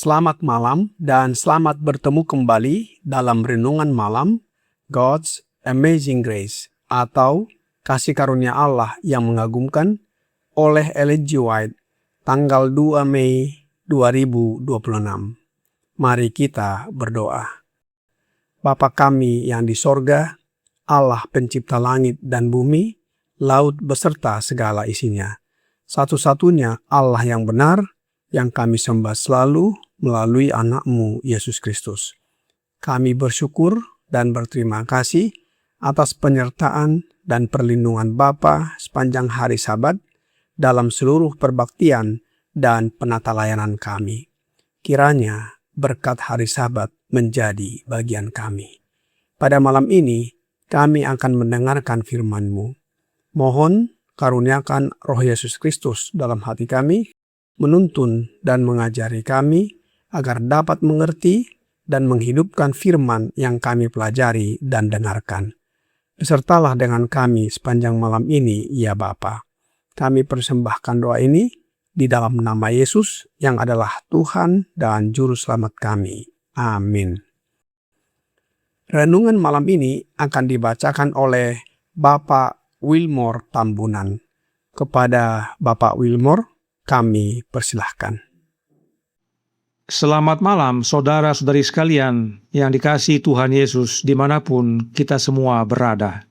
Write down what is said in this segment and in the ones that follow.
Selamat malam dan selamat bertemu kembali dalam Renungan Malam God's Amazing Grace atau Kasih Karunia Allah yang Mengagumkan oleh Ellen G. White tanggal 2 Mei 2026. Mari kita berdoa. Bapa kami yang di sorga, Allah pencipta langit dan bumi, laut beserta segala isinya. Satu-satunya Allah yang benar, yang kami sembah selalu melalui anak-Mu, Yesus Kristus. Kami bersyukur dan berterima kasih atas penyertaan dan perlindungan Bapa sepanjang hari Sabat dalam seluruh perbaktian dan penata layanan kami. Kiranya berkat hari Sabat menjadi bagian kami. Pada malam ini, kami akan mendengarkan firman-Mu. Mohon karuniakan Roh Yesus Kristus dalam hati kami, menuntun dan mengajari kami, agar dapat mengerti dan menghidupkan firman yang kami pelajari dan dengarkan. Besertalah dengan kami sepanjang malam ini, ya Bapa. Kami persembahkan doa ini di dalam nama Yesus yang adalah Tuhan dan Juru Selamat kami. Amin. Renungan malam ini akan dibacakan oleh Bapak Wilmore Tambunan. Kepada Bapak Wilmore, kami persilahkan. Selamat malam saudara-saudari sekalian yang dikasihi Tuhan Yesus dimanapun kita semua berada.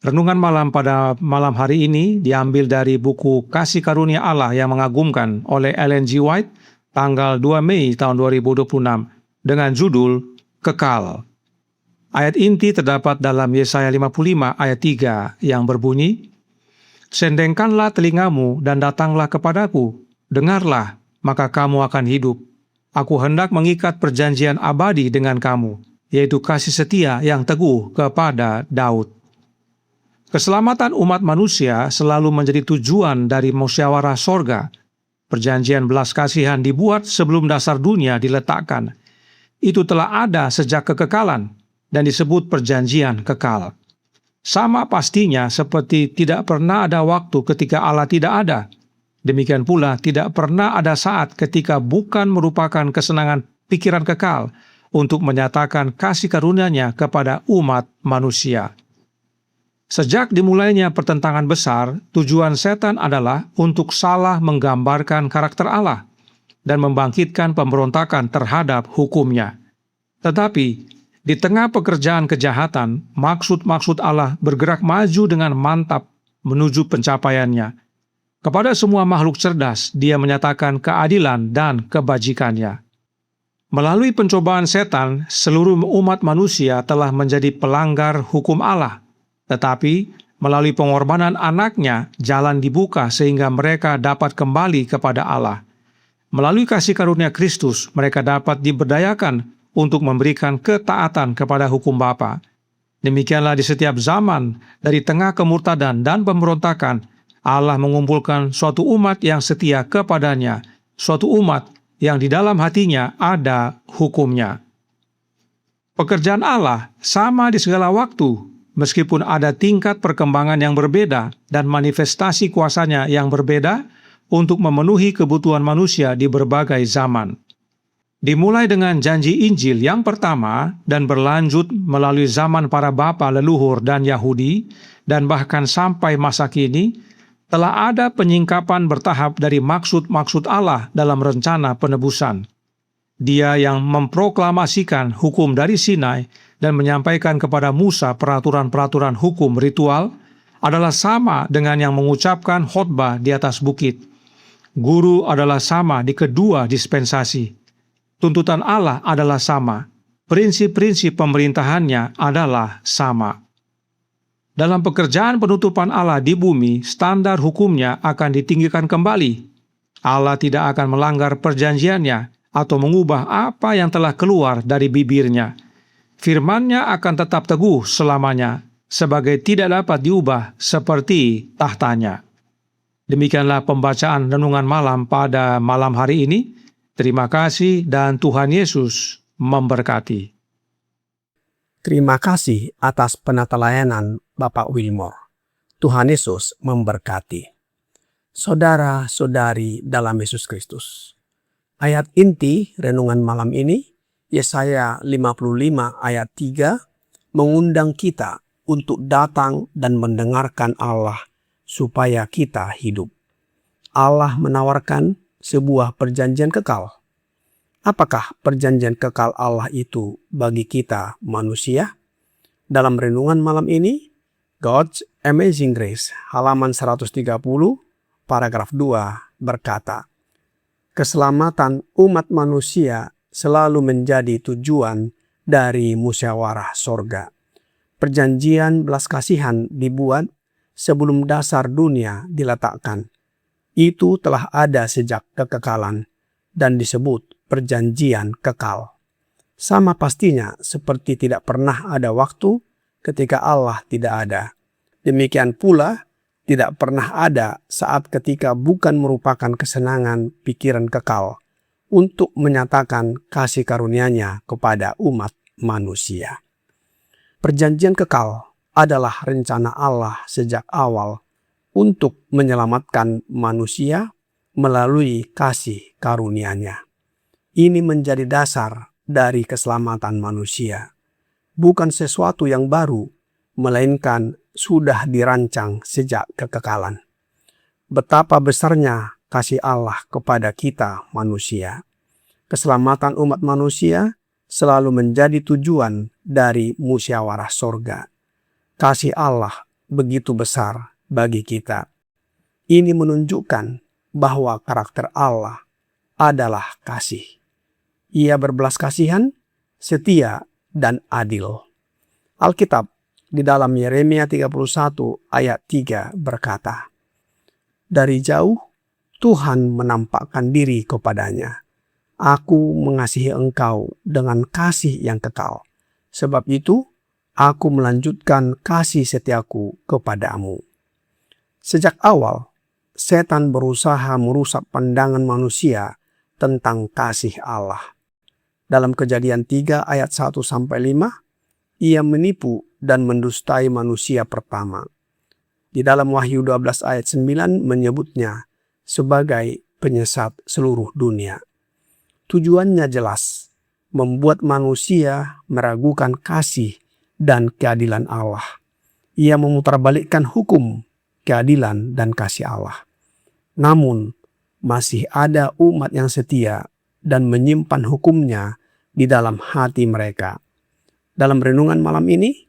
Renungan malam pada malam hari ini diambil dari buku Kasih Karunia Allah yang Mengagumkan oleh Ellen G. White tanggal 2 Mei tahun 2026 dengan judul Kekal. Ayat inti terdapat dalam Yesaya 55 ayat 3 yang berbunyi, "Sendengkanlah telingamu dan datanglah kepadaku, dengarlah, maka kamu akan hidup. Aku hendak mengikat perjanjian abadi dengan kamu, yaitu kasih setia yang teguh kepada Daud." Keselamatan umat manusia selalu menjadi tujuan dari musyawarah sorga. Perjanjian belas kasihan dibuat sebelum dasar dunia diletakkan. Itu telah ada sejak kekekalan dan disebut perjanjian kekal. Sama pastinya seperti tidak pernah ada waktu ketika Allah tidak ada. Demikian pula tidak pernah ada saat ketika bukan merupakan kesenangan pikiran kekal untuk menyatakan kasih karunia-Nya kepada umat manusia. Sejak dimulainya pertentangan besar, tujuan setan adalah untuk salah menggambarkan karakter Allah dan membangkitkan pemberontakan terhadap hukum-Nya. Tetapi di tengah pekerjaan kejahatan, maksud-maksud Allah bergerak maju dengan mantap menuju pencapaiannya. Kepada semua makhluk cerdas, Dia menyatakan keadilan dan kebajikannya. Melalui pencobaan setan, seluruh umat manusia telah menjadi pelanggar hukum Allah. Tetapi, melalui pengorbanan anaknya, jalan dibuka sehingga mereka dapat kembali kepada Allah. Melalui kasih karunia Kristus, mereka dapat diberdayakan untuk memberikan ketaatan kepada hukum Bapa. Demikianlah di setiap zaman, dari tengah kemurtadan dan pemberontakan, Allah mengumpulkan suatu umat yang setia kepadanya, suatu umat yang di dalam hatinya ada hukum-Nya. Pekerjaan Allah sama di segala waktu, meskipun ada tingkat perkembangan yang berbeda dan manifestasi kuasa-Nya yang berbeda untuk memenuhi kebutuhan manusia di berbagai zaman. Dimulai dengan janji Injil yang pertama dan berlanjut melalui zaman para bapa leluhur dan Yahudi, dan bahkan sampai masa kini, telah ada penyingkapan bertahap dari maksud-maksud Allah dalam rencana penebusan. Dia yang memproklamasikan hukum dari Sinai dan menyampaikan kepada Musa peraturan-peraturan hukum ritual adalah sama dengan yang mengucapkan khotbah di atas bukit. Guru adalah sama di kedua dispensasi. Tuntutan Allah adalah sama. Prinsip-prinsip pemerintahannya adalah sama. Dalam pekerjaan penutupan Allah di bumi, standar hukum-Nya akan ditinggikan kembali. Allah tidak akan melanggar perjanjian-Nya atau mengubah apa yang telah keluar dari bibir-Nya. Firman-Nya akan tetap teguh selamanya, sebagai tidak dapat diubah seperti tahtanya. Demikianlah pembacaan renungan malam pada malam hari ini. Terima kasih dan Tuhan Yesus memberkati. Terima kasih atas penata layanan Bapak Wilmore. Tuhan Yesus memberkati. Saudara-saudari dalam Yesus Kristus. Ayat inti renungan malam ini, Yesaya 55 ayat 3, mengundang kita untuk datang dan mendengarkan Allah supaya kita hidup. Allah menawarkan sebuah perjanjian kekal. Apakah perjanjian kekal Allah itu bagi kita manusia? Dalam renungan malam ini, God's Amazing Grace, halaman 130, paragraf 2 berkata, keselamatan umat manusia selalu menjadi tujuan dari musyawarah sorga. Perjanjian belas kasihan dibuat sebelum dasar dunia diletakkan. Itu telah ada sejak kekekalan dan disebut perjanjian kekal. Sama pastinya seperti tidak pernah ada waktu ketika Allah tidak ada. Demikian pula tidak pernah ada saat ketika bukan merupakan kesenangan pikiran kekal untuk menyatakan kasih karunia-Nya kepada umat manusia. Perjanjian kekal adalah rencana Allah sejak awal untuk menyelamatkan manusia melalui kasih karunia-Nya. Ini menjadi dasar dari keselamatan manusia. Bukan sesuatu yang baru, melainkan sudah dirancang sejak kekekalan. Betapa besarnya kasih Allah kepada kita manusia. Keselamatan umat manusia selalu menjadi tujuan dari musyawarah sorga. Kasih Allah begitu besar bagi kita. Ini menunjukkan bahwa karakter Allah adalah kasih. Ia berbelas kasihan, setia, dan adil. Alkitab di dalam Yeremia 31 ayat 3 berkata, dari jauh Tuhan menampakkan diri kepadanya. Aku mengasihi engkau dengan kasih yang kekal. Sebab itu, aku melanjutkan kasih setiaku kepadamu. Sejak awal, setan berusaha merusak pandangan manusia tentang kasih Allah. Dalam Kejadian 3 ayat 1-5, ia menipu dan mendustai manusia pertama. Di dalam Wahyu 12 ayat 9 menyebutnya sebagai penyesat seluruh dunia. Tujuannya jelas, membuat manusia meragukan kasih dan keadilan Allah. Ia memutarbalikkan hukum, keadilan, dan kasih Allah. Namun, masih ada umat yang setia dan menyimpan hukumnya di dalam hati mereka. Dalam renungan malam ini,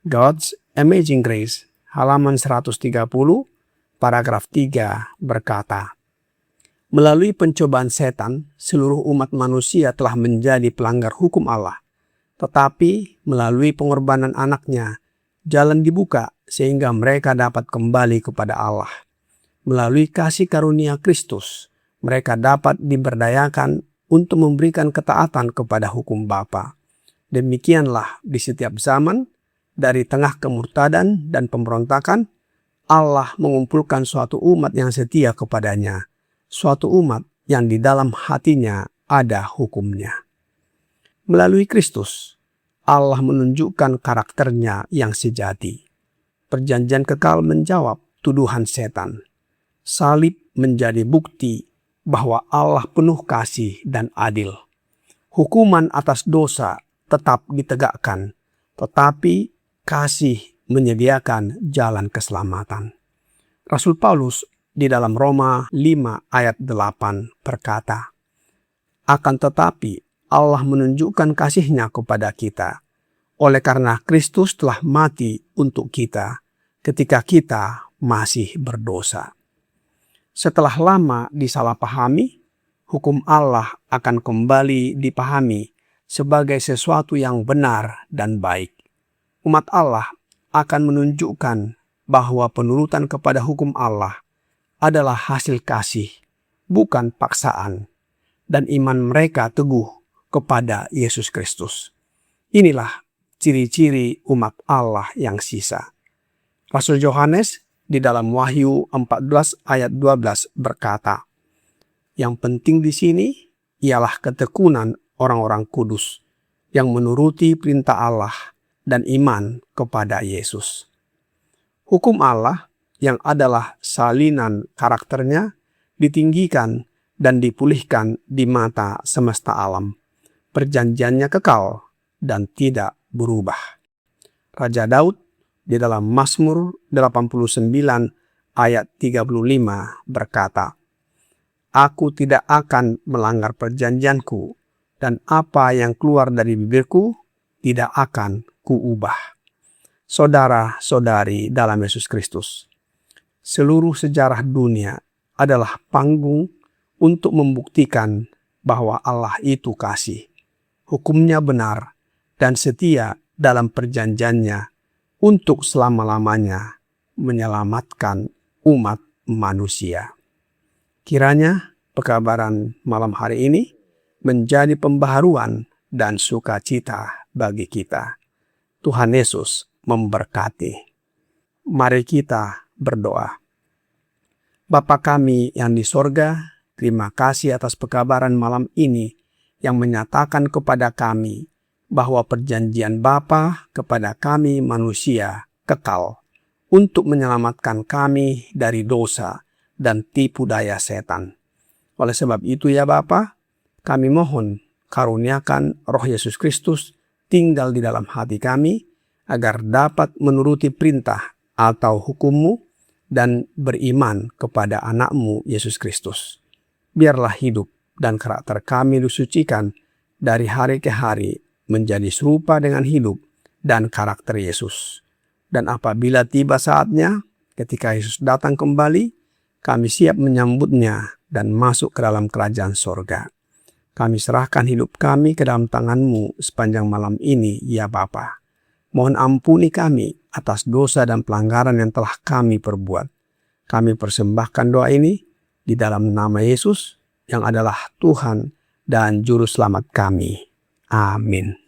God's Amazing Grace, halaman 130, paragraf 3 berkata, melalui pencobaan setan, seluruh umat manusia telah menjadi pelanggar hukum Allah. Tetapi melalui pengorbanan anaknya, jalan dibuka sehingga mereka dapat kembali kepada Allah. Melalui kasih karunia Kristus, mereka dapat diberdayakan untuk memberikan ketaatan kepada hukum Bapa. Demikianlah di setiap zaman, dari tengah kemurtadan dan pemberontakan, Allah mengumpulkan suatu umat yang setia kepadanya, suatu umat yang di dalam hatinya ada hukumnya. Melalui Kristus, Allah menunjukkan karakternya yang sejati. Perjanjian kekal menjawab tuduhan setan. Salib menjadi bukti bahwa Allah penuh kasih dan adil. Hukuman atas dosa tetap ditegakkan, tetapi kasih menyediakan jalan keselamatan. Rasul Paulus di dalam Roma 5 ayat 8 berkata, akan tetapi Allah menunjukkan kasih-Nya kepada kita, oleh karena Kristus telah mati untuk kita ketika kita masih berdosa. Setelah lama disalahpahami, hukum Allah akan kembali dipahami sebagai sesuatu yang benar dan baik. Umat Allah akan menunjukkan bahwa penurutan kepada hukum Allah adalah hasil kasih, bukan paksaan, dan iman mereka teguh kepada Yesus Kristus. Inilah ciri-ciri umat Allah yang sisa. Rasul Yohanes di dalam Wahyu 14 ayat 12 berkata, "Yang penting di sini ialah ketekunan orang-orang kudus yang menuruti perintah Allah dan iman kepada Yesus." Hukum Allah yang adalah salinan karakternya ditinggikan dan dipulihkan di mata semesta alam. Perjanjiannya kekal dan tidak berubah. Raja Daud di dalam Mazmur 89 ayat 35 berkata, "Aku tidak akan melanggar perjanjianku, dan apa yang keluar dari bibirku tidak akan kuubah." Saudara-saudari dalam Yesus Kristus, seluruh sejarah dunia adalah panggung untuk membuktikan bahwa Allah itu kasih. Hukumnya benar dan setia dalam perjanjiannya untuk selama-lamanya menyelamatkan umat manusia. Kiranya pekabaran malam hari ini menjadi pembaharuan dan sukacita bagi kita. Tuhan Yesus memberkati. Mari kita berdoa. Bapa kami yang di sorga, terima kasih atas pekabaran malam ini yang menyatakan kepada kami bahwa perjanjian Bapa kepada kami manusia kekal untuk menyelamatkan kami dari dosa dan tipu daya setan. Oleh sebab itu ya Bapa, kami mohon karuniakan Roh Yesus Kristus tinggal di dalam hati kami agar dapat menuruti perintah atau hukum-Mu dan beriman kepada anak-Mu Yesus Kristus. Biarlah hidup dan karakter kami disucikan dari hari ke hari menjadi serupa dengan hidup dan karakter Yesus. Dan apabila tiba saatnya, ketika Yesus datang kembali, kami siap menyambutnya dan masuk ke dalam kerajaan sorga. Kami serahkan hidup kami ke dalam tangan-Mu sepanjang malam ini, ya Bapa. Mohon ampuni kami atas dosa dan pelanggaran yang telah kami perbuat. Kami persembahkan doa ini di dalam nama Yesus yang adalah Tuhan dan Juru Selamat kami. Amin.